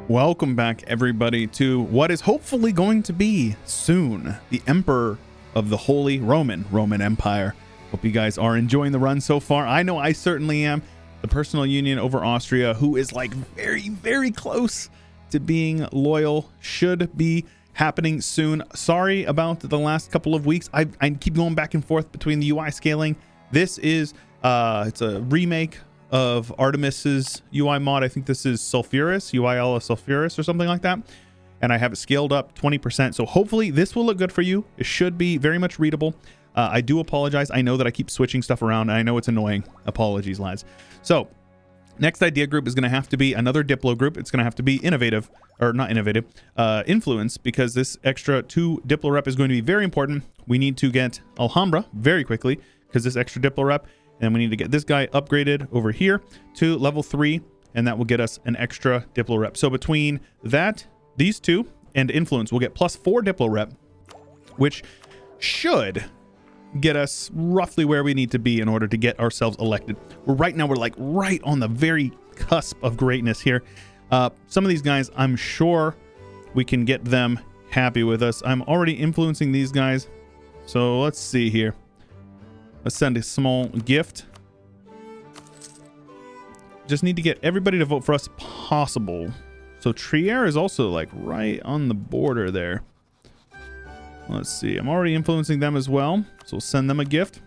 Welcome back, everybody, to what is hopefully going to be soon the Emperor of the Holy Roman Empire. Hope you guys are enjoying the run so far. I know I certainly am. The personal union over Austria, who is like very, very close to being loyal, should be happening soon. Sorry about the last couple of weeks. I keep going back and forth between the UI scaling. This is it's a remake of Artemis's UI mod. I think this is Sulfuris, UIL Sulfuris or something like that. And I have it scaled up 20%. So hopefully this will look good for you. It should be very much readable. I do apologize. I know that I keep switching stuff around. And I know it's annoying. Apologies, lads. So next idea group is going to have to be another Diplo group. It's going to have to be innovative, or not innovative, influence, because this extra 2 Diplo rep is going to be very important. We need to get Alhambra very quickly because this extra Diplo rep. And we need to get this guy upgraded over here to level 3, and that will get us an extra Diplo rep. So between that, these two, and influence, we'll get +4 Diplo rep, which should get us roughly where we need to be in order to get ourselves elected. Right now, we're like right on the very cusp of greatness here. Some of these guys, I'm sure we can get them happy with us. I'm already influencing these guys. So let's see here. Let's send a small gift. Just need to get everybody to vote for us possible. So Trier is also like right on the border there. Let's see. I'm already influencing them as well. So we'll send them a gift.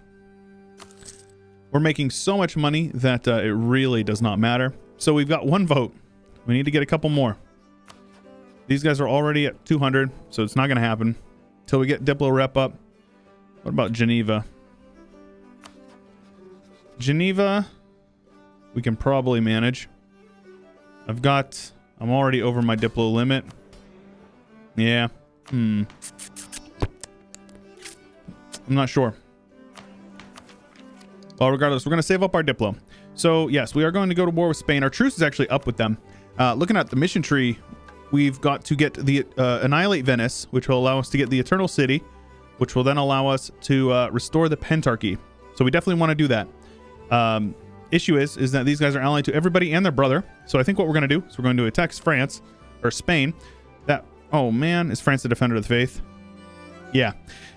We're making so much money that it really does not matter. So we've got 1 vote. We need to get a couple more. These guys are already at 200, so it's not going to happen until we get Diplo rep up. What about Geneva? Geneva, we can probably manage. I'm already over my Diplo limit. Yeah. I'm not sure. Well, regardless, we're going to save up our Diplo. So, yes, we are going to go to war with Spain. Our truce is actually up with them. Looking at the mission tree, we've got to get the Annihilate Venice, which will allow us to get the Eternal City, which will then allow us to restore the Pentarchy. So we definitely want to do that. Issue is that these guys are allied to everybody and their brother. So I think what we're going to do is we're going to attack France or Spain. Oh man, is France the defender of the faith? Yeah.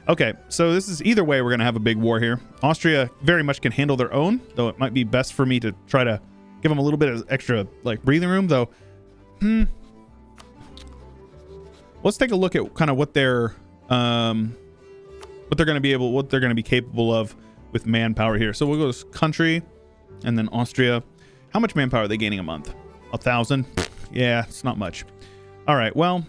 Okay, so this is either way we're going to have a big war here. Austria very much can handle their own, though it might be best for me to try to give them a little bit of extra like breathing room, though. Let's take a look at kind of what they're going to be capable of with manpower here. So we'll go to country and then Austria. How much manpower are they gaining a month? 1,000? Yeah, it's not much. All right, well,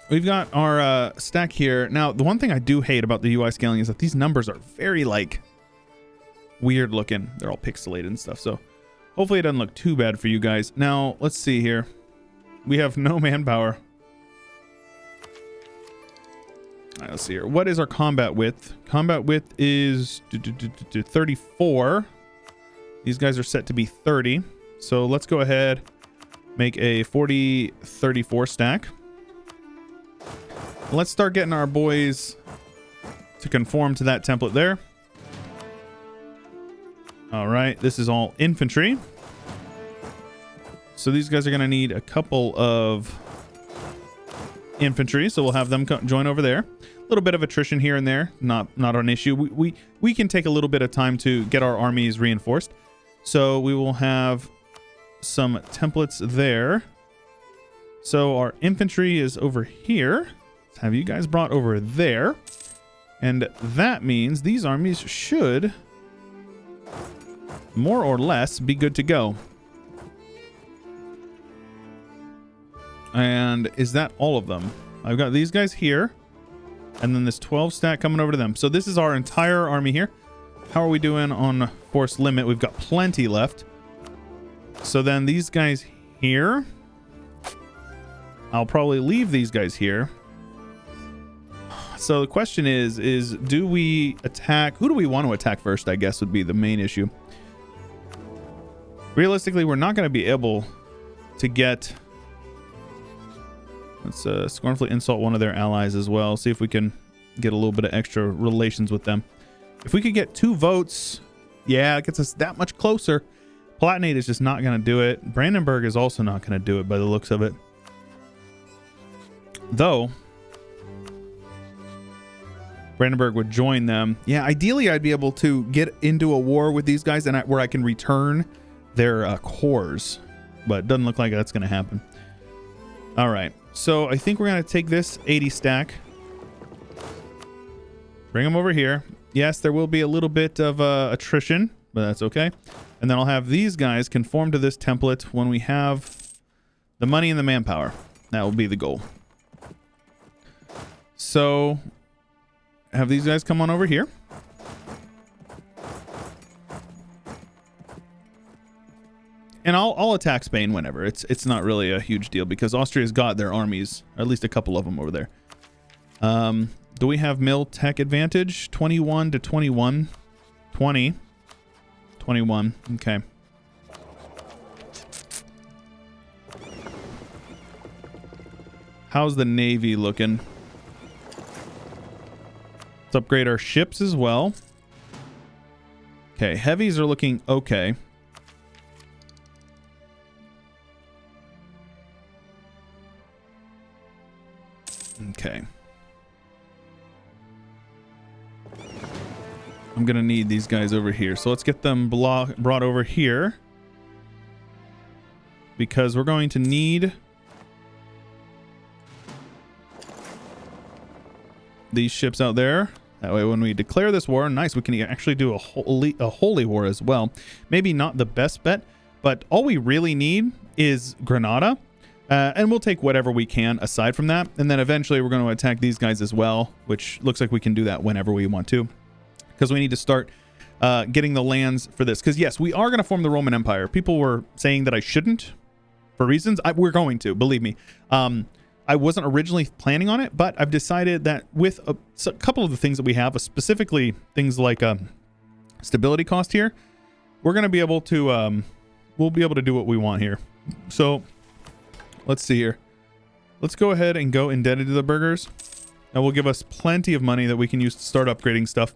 we've got our stack here. Now, the one thing I do hate about the UI scaling is that these numbers are very like weird looking. They're all pixelated and stuff. So hopefully it doesn't look too bad for you guys. Now, let's see here. We have no manpower. All right, let's see here. What is our combat width? Combat width is 34. These guys are set to be 30. So let's go ahead, make a 40-34 stack. Let's start getting our boys to conform to that template there. All right, this is all infantry. So these guys are going to need a couple of infantry, so we'll have them join over there. A little bit of attrition here and there, not an issue. We can take a little bit of time to get our armies reinforced. So we will have some templates there. So our infantry is over here. Let's have you guys brought over there. And that means these armies should more or less be good to go. And is that all of them? I've got these guys here. And then this 12 stack coming over to them. So this is our entire army here. How are we doing on force limit? We've got plenty left. So then these guys here. I'll probably leave these guys here. So the question is do we attack? Who do we want to attack first, I guess, would be the main issue. Realistically, we're not going to be able to get... Let's scornfully insult one of their allies as well. See if we can get a little bit of extra relations with them. If we could get 2 votes, yeah, it gets us that much closer. Palatinate is just not going to do it. Brandenburg is also not going to do it by the looks of it. Though, Brandenburg would join them. Yeah, ideally I'd be able to get into a war with these guys and where I can return their cores. But it doesn't look like that's going to happen. All right. So I think we're going to take this 80 stack. Bring them over here. Yes, there will be a little bit of attrition, but that's okay. And then I'll have these guys conform to this template when we have the money and the manpower. That will be the goal. So have these guys come on over here. And I'll attack Spain whenever. It's not really a huge deal because Austria's got their armies, or at least a couple of them over there. Do we have mill tech advantage? 21 to 21. 20. 21. Okay. How's the Navy looking? Let's upgrade our ships as well. Okay, heavies are looking okay. Okay. I'm gonna need these guys over here. So let's get them brought over here. Because we're going to need these ships out there. That way when we declare this war, nice, we can actually do a holy war as well. Maybe not the best bet, but all we really need is Granada. And we'll take whatever we can aside from that. And then eventually we're going to attack these guys as well, which looks like we can do that whenever we want to. Because we need to start getting the lands for this. Because yes, we are going to form the Roman Empire. People were saying that I shouldn't for reasons. We're going to, believe me. I wasn't originally planning on it, but I've decided that with a couple of the things that we have, specifically things like stability cost here, we're going to be able to, we'll be able to do what we want here. So let's see here. Let's go ahead and go indebted to the burghers. That will give us plenty of money that we can use to start upgrading stuff.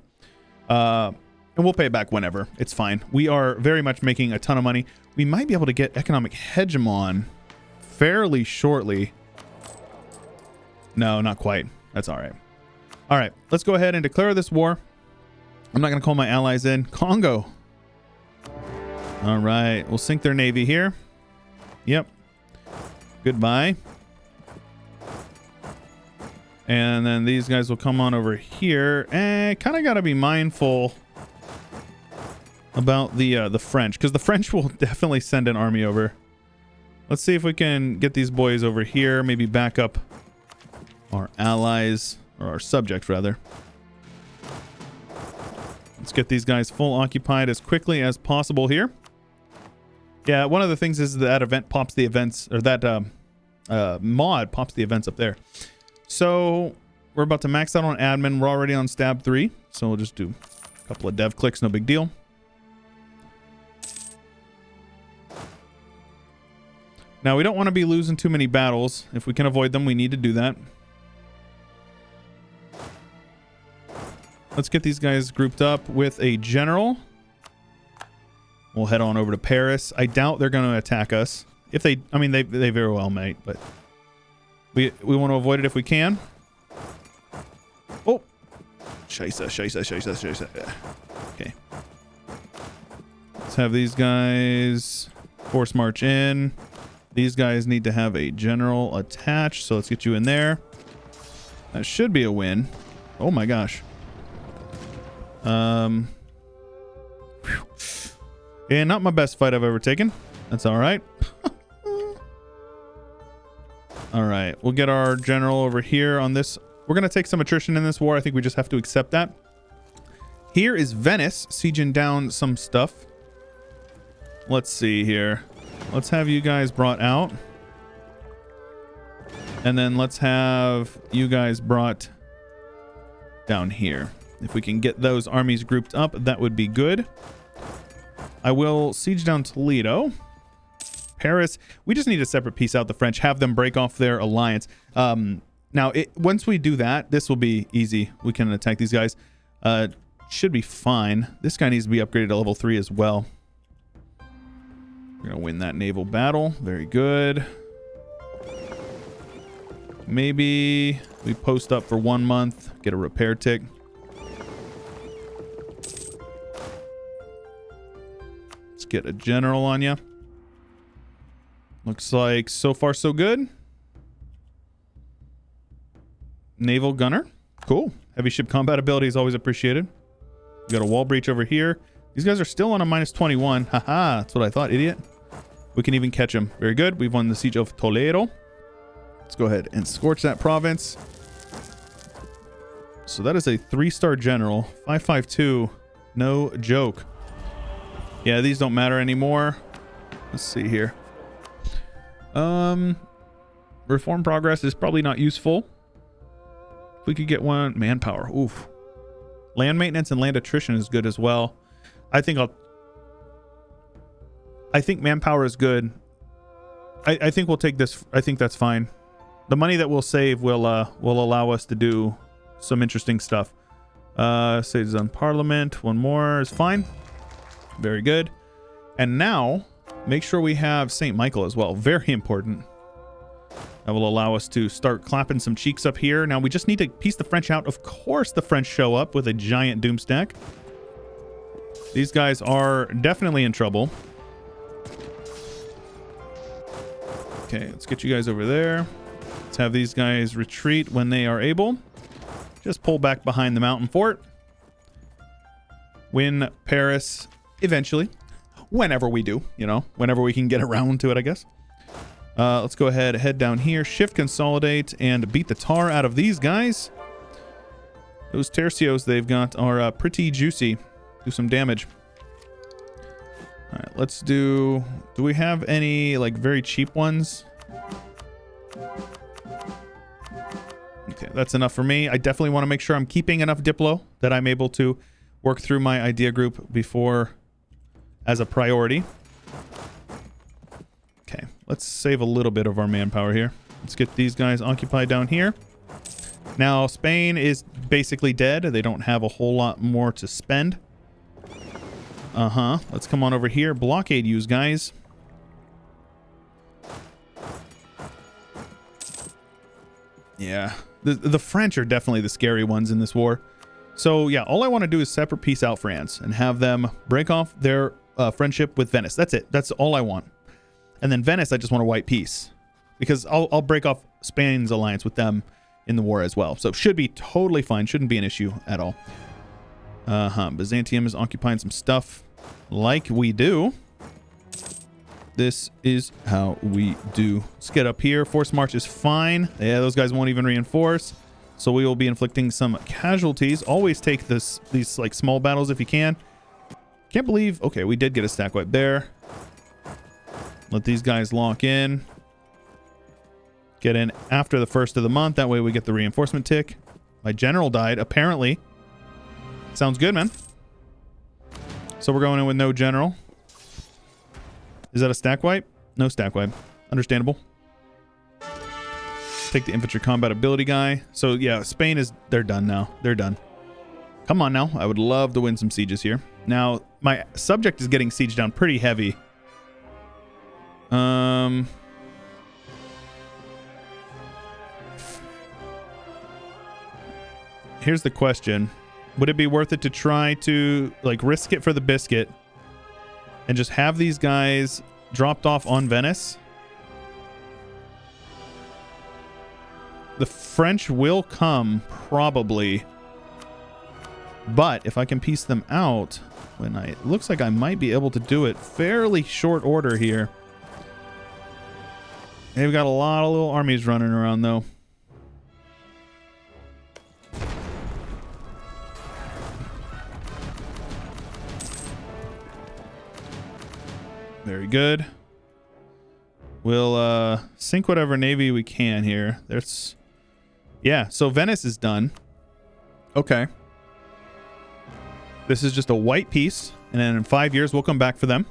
And we'll pay it back whenever. It's fine. We are very much making a ton of money. We might be able to get economic hegemon fairly shortly. No, not quite. That's all right. All right, let's go ahead and declare this war. I'm not going to call my allies in. Congo. All right, we'll sink their navy here. Yep. Goodbye. And then these guys will come on over here. And kind of got to be mindful about the French, because the French will definitely send an army over. Let's see if we can get these boys over here. Maybe back up our allies, or our subjects rather. Let's get these guys full occupied as quickly as possible here. Yeah, one of the things is that event pops the events, or that mod pops the events up there. So we're about to max out on admin. We're already on stab 3, so we'll just do a couple of dev clicks, no big deal. Now we don't want to be losing too many battles. If we can avoid them, we need to do that. Let's get these guys grouped up with a general. We'll head on over to Paris. I doubt they're going to attack us. If they, I mean, they very well might, but we want to avoid it if we can. Oh, scheiße. Okay. Let's have these guys force march in. These guys need to have a general attached, so let's get you in there. That should be a win. Oh my gosh. And not my best fight I've ever taken. That's all right. All right, we'll get our general over here on this. We're gonna take some attrition in this war. I think we just have to accept that. Here is Venice sieging down some stuff. Let's see here. Let's have you guys brought out. And then let's have you guys brought down here. If we can get those armies grouped up, that would be good. I will siege down Toledo. Paris, we just need to separate piece out the French, have them break off their alliance. Now, once we do that, this will be easy. We can attack these guys. Should be fine. This guy needs to be upgraded to level 3 as well. We're gonna win that naval battle. Very good. Maybe we post up for 1 month, get a repair tick. Let's get a general on you. Looks like so far so good. Naval gunner. Cool. Heavy ship combat ability is always appreciated. We got a wall breach over here. These guys are still on a minus 21. Haha, that's what I thought, idiot. We can even catch them. Very good. We've won the siege of Toledo. Let's go ahead and scorch that province. So that is a 3-star general. 552. No joke. Yeah, these don't matter anymore. Let's see here. Reform progress is probably not useful. If we could get one manpower. Oof. Land maintenance and land attrition is good as well. I think manpower is good. I think we'll take this. I think that's fine. The money that we'll save will allow us to do some interesting stuff. Saves on Parliament. One more is fine. Very good. And now, make sure we have St. Michael as well. Very important. That will allow us to start clapping some cheeks up here. Now, we just need to piece the French out. Of course, the French show up with a giant doomstack. These guys are definitely in trouble. Okay, let's get you guys over there. Let's have these guys retreat when they are able. Just pull back behind the mountain fort. Win Paris eventually. Whenever we do, you know, whenever we can get around to it, I guess. Let's go ahead, head down here, shift consolidate, and beat the tar out of these guys. Those tercios they've got are pretty juicy. Do some damage. All right, let's do we have any like very cheap ones? Okay, that's enough for me. I definitely want to make sure I'm keeping enough Diplo that I'm able to work through my idea group before as a priority. Okay, let's save a little bit of our manpower here. Let's get these guys occupied down here. Now, Spain is basically dead. They don't have a whole lot more to spend. Let's come on over here. Blockade you guys. Yeah, the French are definitely the scary ones in this war. So, yeah, all I want to do is separate peace out France and have them break off their friendship with Venice. That's it. That's all I want. And then Venice, I just want to white peace. Because I'll break off Spain's alliance with them in the war as well. So, should be totally fine. Shouldn't be an issue at all. Byzantium is occupying some stuff like we do. This is how we do. Let's get up here. Force march is fine. Yeah, those guys won't even reinforce. So we will be inflicting some casualties. Always take these like small battles if you can. Can't believe... Okay, we did get a stack wipe there. Let these guys lock in. Get in after the 1st of the month. That way we get the reinforcement tick. My general died, apparently. Sounds good, man. So we're going in with no general. Is that a stack wipe? No stack wipe. Understandable. Take the infantry combat ability guy. So yeah, Spain is... They're done now. They're done. Come on now. I would love to win some sieges here. Now, my subject is getting sieged down pretty heavy. Here's the question. Would it be worth it to try to like risk it for the biscuit and just have these guys dropped off on Venice? The French will come probably, but if I can piece them out when it looks like I might be able to do it fairly short order here. They've got a lot of little armies running around though. Very good. We'll sink whatever navy we can here. There's... Yeah, so Venice is done. Okay. This is just a white piece, and then in 5 years we'll come back for them.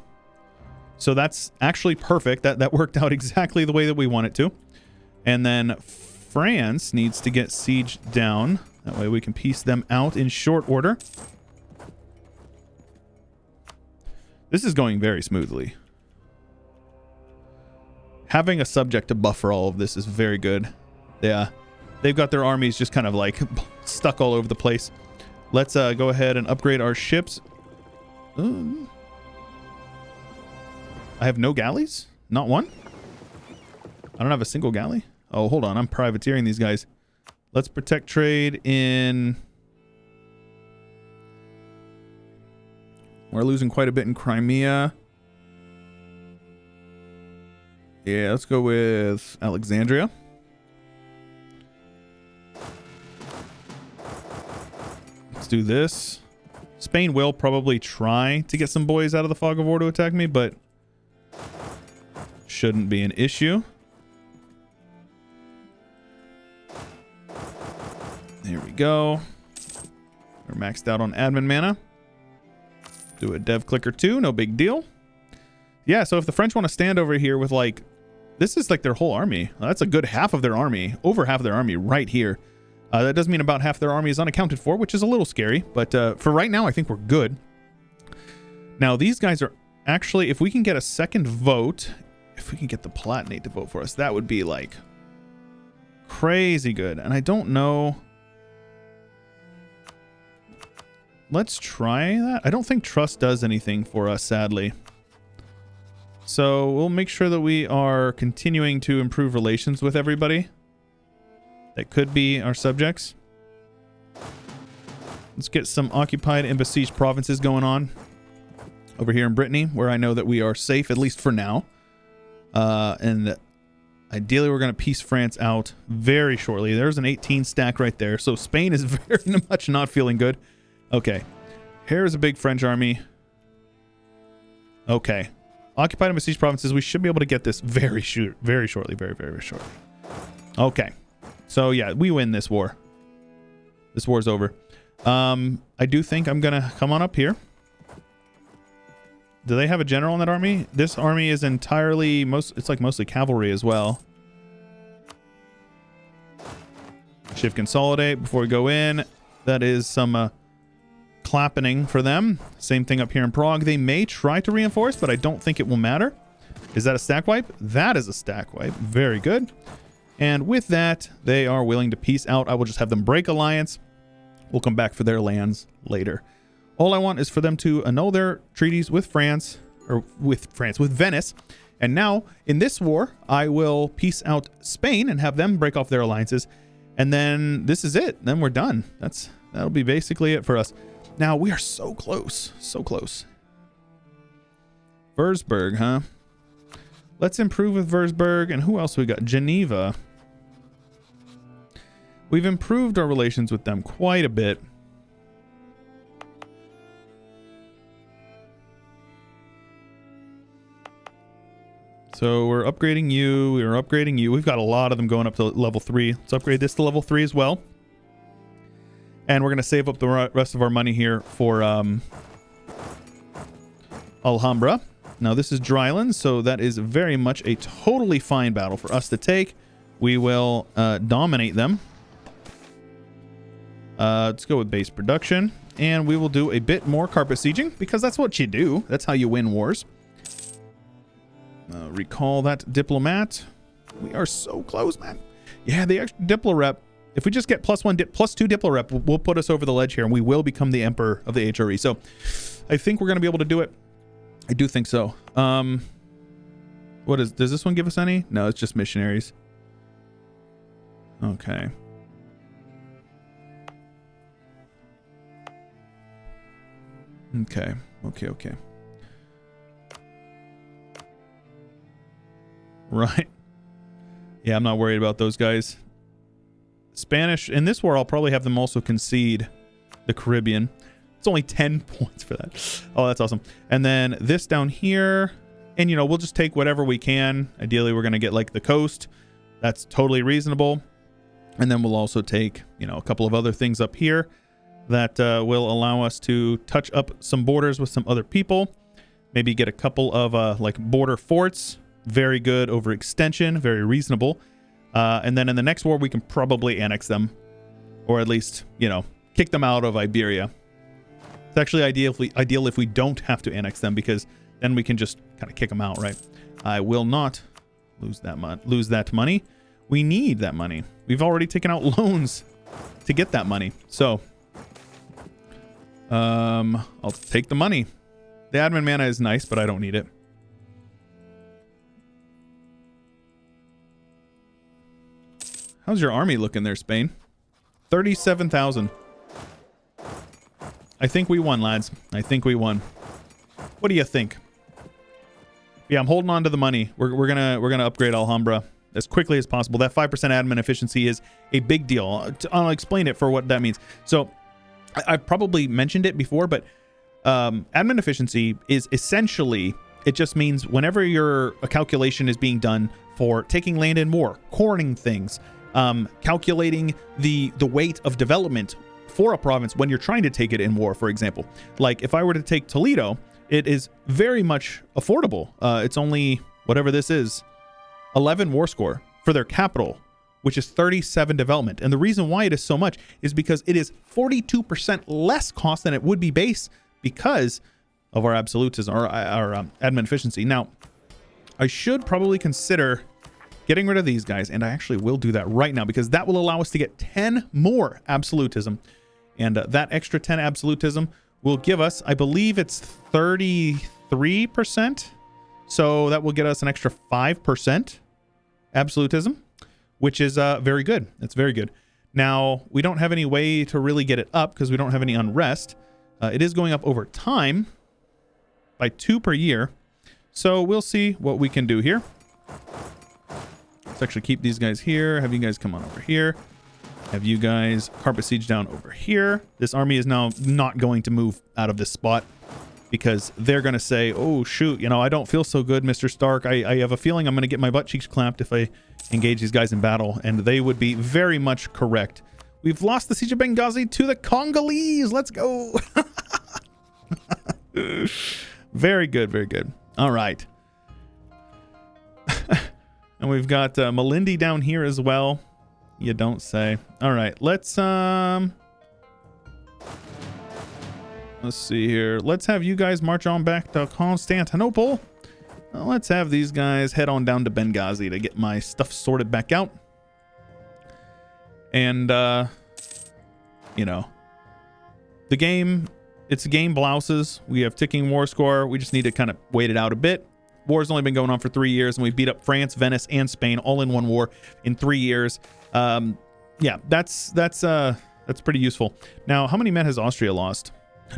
So that's actually perfect. That worked out exactly the way that we want it to. And then France needs to get sieged down. That way we can piece them out in short order. This is going very smoothly. Having a subject to buffer all of this is very good. Yeah, they've got their armies just kind of like stuck all over the place. Let's go ahead and upgrade our ships. I have no galleys? Not one? I don't have a single galley? Oh, hold on. I'm privateering these guys. Let's protect trade in... We're losing quite a bit in Crimea. Yeah, let's go with Alexandria. Let's do this. Spain will probably try to get some boys out of the Fog of War to attack me, but shouldn't be an issue. There we go. We're maxed out on admin mana. Do a dev clicker too, no big deal. Yeah, so if the French want to stand over here with like, this is like their whole army. That's a good half of their army, over half of their army right here. That does mean about half their army is unaccounted for, which is a little scary, but for right now, I think we're good. Now, these guys are actually, if we can get a second vote, if we can get the Palatinate to vote for us, that would be like crazy good. And I don't know. Let's try that. I don't think trust does anything for us, sadly. So we'll make sure that we are continuing to improve relations with everybody that could be our subjects. Let's get some occupied and besieged provinces going on over here in Brittany, where I know that we are safe, at least for now. And ideally, we're going to piece France out very shortly. There's an 18 stack right there. So Spain is very much not feeling good. Okay. Here's a big French army. Okay. Occupied and besieged provinces. We should be able to get this very shortly. Very shortly. Okay. So, yeah, we win this war. This war's over. I do think I'm going to come on up here. Do they have a general in that army? This army is entirely... it's like mostly cavalry as well. Shift consolidate before we go in. That is some clappening for them. Same thing up here in Prague. They may try to reinforce, but I don't think it will matter. Is that a stack wipe? That is a stack wipe. Very good. And with that, they are willing to peace out. I will just have them break alliance. We'll come back for their lands later. All I want is for them to annul their treaties with France, or with Venice. And now, in this war, I will peace out Spain and have them break off their alliances. And then this is it. Then we're done. That'll be basically it for us. Now, we are so close. So close. Würzburg, huh? Let's improve with Würzburg. And who else we got? Geneva. We've improved our relations with them quite a bit. So we're upgrading you. We're upgrading you. We've got a lot of them going up to level 3. Let's upgrade this to level 3 as well. And we're going to save up the rest of our money here for Alhambra. Now, this is Dryland, so that is very much a totally fine battle for us to take. We will dominate them. Let's go with base production. And we will do a bit more carpet sieging, because that's what you do. That's how you win wars. Recall that diplomat. We are so close, man. Yeah, the extra diplo rep. If we just get plus 2 diplo rep, we'll put us over the ledge here, and we will become the emperor of the HRE. So I think we're going to be able to do it. I do think so. Does this one give us any? No, it's just missionaries. Okay. Okay. Right. Yeah, I'm not worried about those guys. Spanish, in this war, I'll probably have them also concede the Caribbean. It's only 10 points for that. Oh, that's awesome. And then this down here, and we'll just take whatever we can. Ideally, we're going to get like the coast. That's totally reasonable. And then we'll also take, a couple of other things up here that will allow us to touch up some borders with some other people. Maybe get a couple of like border forts. Very good overextension, very reasonable. And then in the next war, we can probably annex them, or at least, kick them out of Iberia. It's actually ideal if we don't have to annex them, because then we can just kind of kick them out, right? I will not lose that money. We need that money. We've already taken out loans to get that money. So I'll take the money. The admin mana is nice, but I don't need it. How's your army looking there, Spain? 37,000. I think we won, lads. I think we won. What do you think? Yeah, I'm holding on to the money. We're gonna upgrade Alhambra as quickly as possible. That 5% admin efficiency is a big deal. I'll explain it for what that means. So I've probably mentioned it before, but admin efficiency is essentially, it just means whenever a calculation is being done for taking land in war, corning things, calculating the weight of development for a province when you're trying to take it in war, for example. Like if I were to take Toledo, it is very much affordable. It's only, whatever this is, 11 war score for their capital, which is 37 development. And the reason why it is so much is because it is 42% less cost than it would be base because of our absolutism, or our admin efficiency. Now, I should probably consider getting rid of these guys, and I actually will do that right now because that will allow us to get 10 more absolutism. And that extra 10 absolutism will give us, I believe it's 33%. So that will get us an extra 5% absolutism, which is very good. It's very good. Now, we don't have any way to really get it up because we don't have any unrest. It is going up over time by 2 per year. So we'll see what we can do here. Let's actually keep these guys here. Have you guys come on over here. Have you guys carpet siege down over here. This army is now not going to move out of this spot because they're going to say, oh, shoot, you know, I don't feel so good, Mr. Stark. I have a feeling I'm going to get my butt cheeks clamped if I engage these guys in battle. And they would be very much correct. We've lost the siege of Benghazi to the Congolese. Let's go. Very good. Very good. All right. And we've got Malindi down here as well. You don't say. All right, let's see here. Let's have you guys march on back to Constantinople. Let's have these guys head on down to Benghazi to get my stuff sorted back out. And you know, the game, it's a game blouses. We have ticking war score. We just need to kind of wait it out a bit. War's only been going on for 3 years, and we beat up France, Venice, and Spain all in one war in 3 years. Yeah, that's pretty useful. Now, how many men has Austria lost?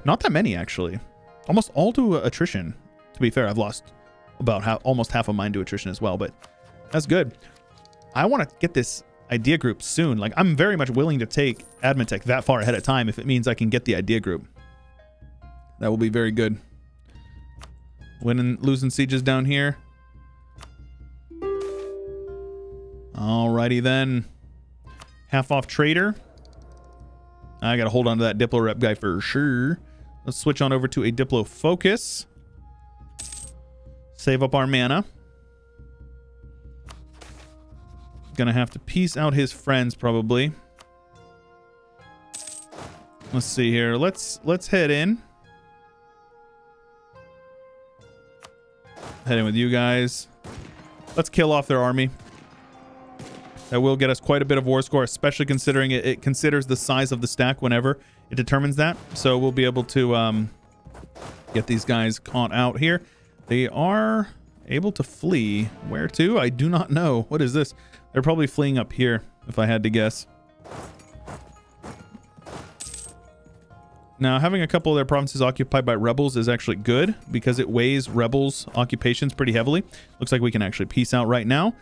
Not that many, actually. Almost all to attrition. To be fair, I've lost about almost half of mine to attrition as well, but that's good. I want to get this idea group soon. Like, I'm very much willing to take admin tech that far ahead of time if it means I can get the idea group. That will be very good. Winning, losing sieges down here. Alrighty then. Half off trader. I gotta hold on to that Diplo rep guy for sure. Let's switch on over to a Diplo focus. Save up our mana. Gonna have to piece out his friends probably. Let's see here. Let's head in. Head in with you guys. Let's kill off their army. That will get us quite a bit of war score, especially considering it considers the size of the stack whenever it determines that. So we'll be able to get these guys caught out here. They are able to flee. Where to? I do not know. What is this? They're probably fleeing up here, if I had to guess. Now, having a couple of their provinces occupied by rebels is actually good because it weighs rebels' occupations pretty heavily. Looks like we can actually peace out right now.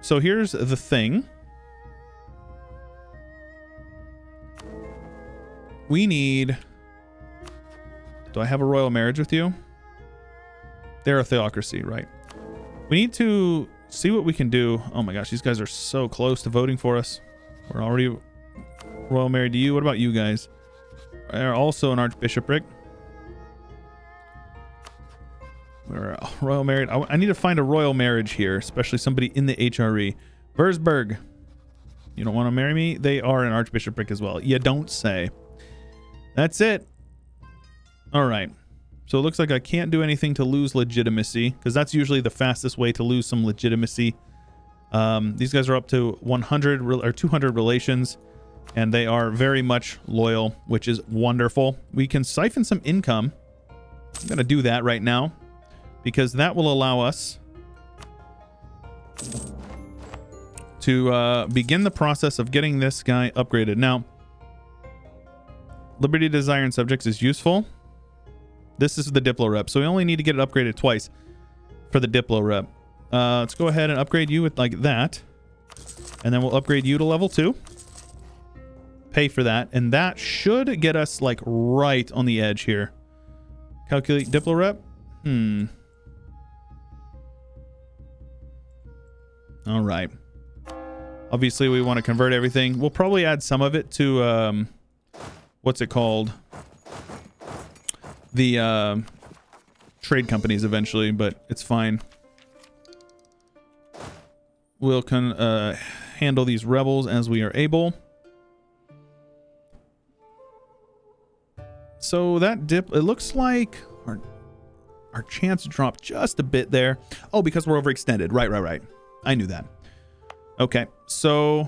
So here's the thing. We need... Do I have a royal marriage with you? They're a theocracy, right? We need to see what we can do. Oh my gosh, these guys are so close to voting for us. We're already royal married to you. What about you guys? They're also an archbishopric. We're royal married. I need to find a royal marriage here, especially somebody in the HRE. Würzburg. You don't want to marry me? They are an archbishopric as well. You don't say. That's it. All right. So it looks like I can't do anything to lose legitimacy, because that's usually the fastest way to lose some legitimacy. These guys are up to 100 or 200 relations, and they are very much loyal, which is wonderful. We can siphon some income. I'm going to do that right now, because that will allow us to begin the process of getting this guy upgraded. Now, Liberty, Desire, and Subjects is useful. This is the Diplo rep, so we only need to get it upgraded twice for the Diplo rep. Let's go ahead and upgrade you with like that, and then we'll upgrade you to level 2. Pay for that, and that should get us like right on the edge here. Calculate Diplo rep. All right. Obviously, we want to convert everything. We'll probably add some of it to what's it called? The trade companies eventually, but it's fine. We'll handle these rebels as we are able. So that dip, it looks like our chance dropped just a bit there. Oh, because we're overextended. Right. I knew that. Okay, so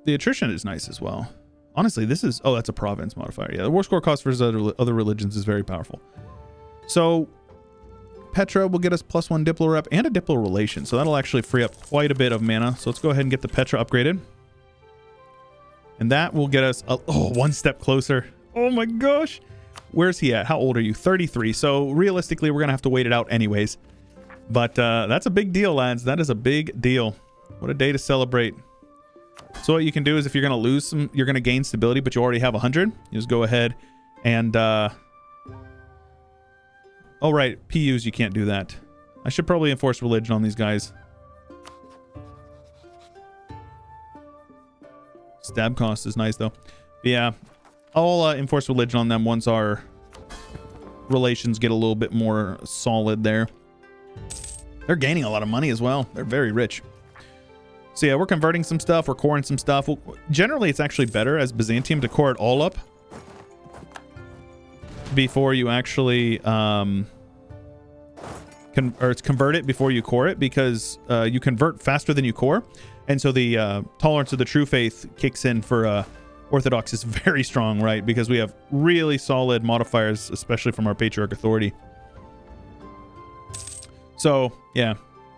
the attrition is nice as well. Honestly, this is... Oh, that's a province modifier. Yeah, the war score cost versus other religions is very powerful. So Petra will get us +1 Diplo rep and a Diplo relation. So that'll actually free up quite a bit of mana. So let's go ahead and get the Petra upgraded. And that will get us one step closer. Oh my gosh. Where's he at? How old are you? 33. So realistically, we're going to have to wait it out anyways. But that's a big deal, lads. That is a big deal. What a day to celebrate. So what you can do is if you're going to lose some, you're going to gain stability, but you already have 100. You just go ahead and... oh, right. PUs, you can't do that. I should probably enforce religion on these guys. Stab cost is nice, though. But yeah, I'll enforce religion on them once our relations get a little bit more solid there. They're gaining a lot of money as well. They're very rich. So yeah, we're converting some stuff. We're coring some stuff. Generally, it's actually better as Byzantium to core it all up before you actually convert it before you core it, because you convert faster than you core. And so the tolerance of the true faith kicks in for Orthodox is very strong, right? Because we have really solid modifiers, especially from our Patriarch Authority. So yeah,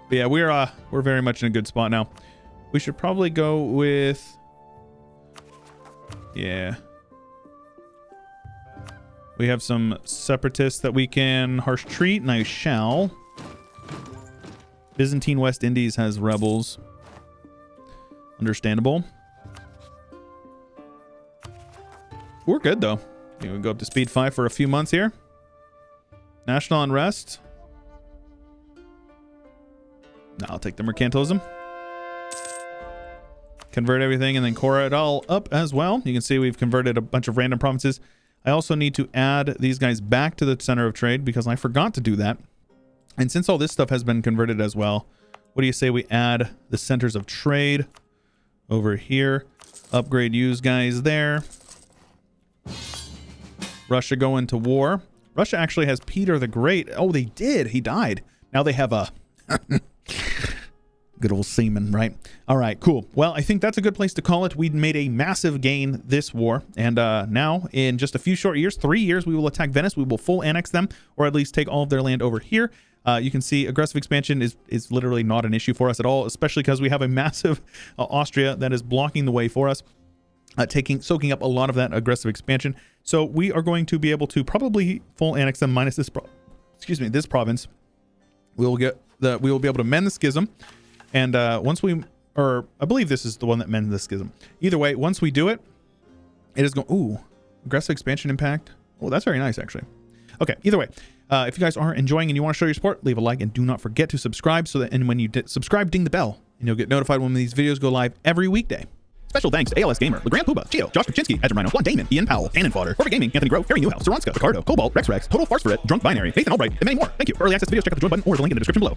but yeah, we're very much in a good spot now. We should probably go with, yeah. We have some separatists that we can harsh treat, and I shall. Byzantine West Indies has rebels. Understandable. We're good though. We go up to speed 5 for a few months here. National unrest. No, I'll take the mercantilism. Convert everything and then core it all up as well. You can see we've converted a bunch of random provinces. I also need to add these guys back to the center of trade because I forgot to do that. And since all this stuff has been converted as well, what do you say we add the centers of trade over here? Upgrade use guys there. Russia go into war. Russia actually has Peter the Great. Oh, they did. He died. Now they have a... Good old seaman, right? All right, cool. Well, I think that's a good place to call it. We made a massive gain this war. And now, in just a few short years, 3 years, we will attack Venice. We will full annex them, or at least take all of their land over here. You can see aggressive expansion is literally not an issue for us at all, especially because we have a massive Austria that is blocking the way for us, soaking up a lot of that aggressive expansion. So we are going to be able to probably full annex them minus this, this province. We will be able to mend the schism. And once we, or I believe this is the one that mends the schism. Either way, once we do it, it is going, ooh, aggressive expansion impact. Oh, that's very nice, actually. Okay, either way, if you guys are enjoying and you want to show your support, leave a like and do not forget to subscribe so that, and when you subscribe, ding the bell and you'll get notified when these videos go live every weekday. Special thanks to ALS Gamer, LeGrand Puba, Gio, Josh Kaczynski, Ezra Rhino, Juan Damon, Ian Powell, Cannon Fodder, Corporate Gaming, Anthony Grove, Harry Newhouse, Saranska, Ricardo, Cobalt, Rex, Total Farce for It, Drunk Binary, Nathan Albright, and many more. Thank you. For early access videos, check out the join button or the link in the description below.